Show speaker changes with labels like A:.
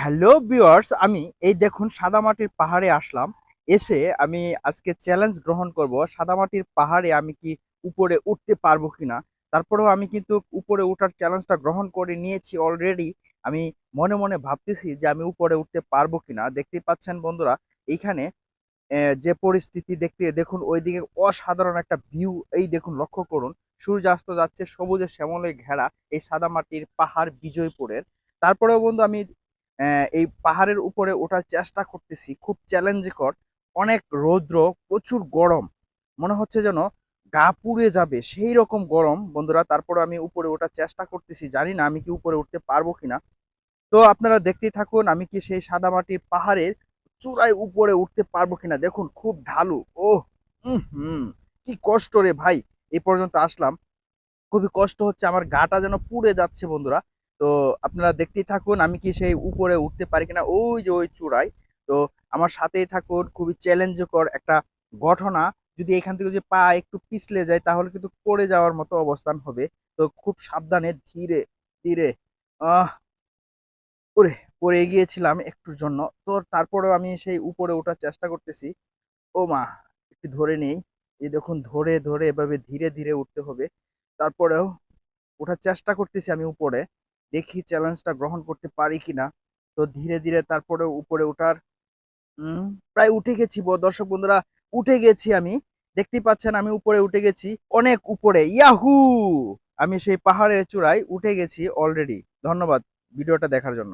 A: Hello viewers, আমি এই দেখুন সাদামাটির পাহাড়ে আসলাম। এসে আমি আজকে চ্যালেঞ্জ গ্রহণ করব, সাদামাটির পাহাড়ে আমি কি উপরে উঠতে পারবো কিনা। তারপরেও আমি কিন্তু উপরে উঠার চ্যালেঞ্জটা গ্রহণ করে নিয়েছি অলরেডি। আমি মনে মনে ভাবতেছি যে আমি উপরে উঠতে পারবো কিনা। দেখতেই পাচ্ছেন বন্ধুরা, এইখানে যে পরিস্থিতি দেখতে দেখুন, ওইদিকে অসাধারণ একটা ভিউ। এই দেখুন, লক্ষ্য করুন, সূর্যাস্ত যাচ্ছে সবুজে শ্যামলে ঘেরা এই সাদামাটির পাহাড় বিজয়পুরের। তারপরেও বন্ধু আমি এই পাহাড়ের উপরে ওঠার চেষ্টা করতেছি, খুব চ্যালেঞ্জকর। অনেক রৌদ্র, প্রচুর গরম, মনে হচ্ছে যেন গা পুড়ে যাবে সেই রকম গরম বন্ধুরা। তারপরে আমি উপরে ওঠার চেষ্টা করতেছি, জানি না আমি কি উপরে উঠতে পারবো কিনা। তো আপনারা দেখতেই থাকুন, আমি কি সেই সাদামাটির পাহাড়ের চূড়ায় উপরে উঠতে পারবো কিনা। দেখুন খুব ঢালু। ওহ, হুম, কি কষ্ট রে ভাই। এই পর্যন্ত আসলাম, খুবই কষ্ট হচ্ছে, আমার গাটা যেন পুড়ে যাচ্ছে বন্ধুরা। তো আপনারা দেখতেই থাকুন, আমি কি সেই উপরে উঠতে পারি কিনা, ওই যে ওই চূড়ায়। তো আমার সাথেই থাকুন, খুবই চ্যালেঞ্জকর একটা ঘটনা। যদি এখান থেকে যদি পা একটু পিছলে যায় তাহলে কিন্তু পড়ে যাওয়ার মতো অবস্থান হবে। তো খুব সাবধানে ধীরে ধীরে আহ পড়ে পড়ে গিয়েছিলাম একটুর জন্য। তো তারপরেও আমি সেই উপরে ওঠার চেষ্টা করতেছি। ও মা, একটু ধরে নেই। এই দেখুন, ধরে ধরে এভাবে ধীরে ধীরে উঠতে হবে। তারপরেও ওঠার চেষ্টা করতেছি আমি উপরে। দেখি চ্যালেঞ্জটা গ্রহণ করতে পারি কিনা। তো ধীরে ধীরে তারপরে উপরে ওঠার উম, প্রায় উঠে গেছি দর্শক বন্ধুরা, উঠে গেছি আমি। দেখতেই পাচ্ছেন আমি উপরে উঠে গেছি, অনেক উপরে। ইয়াহু, আমি সেই পাহাড়ের চূড়ায় উঠে গেছি অলরেডি। ধন্যবাদ ভিডিওটা দেখার জন্য।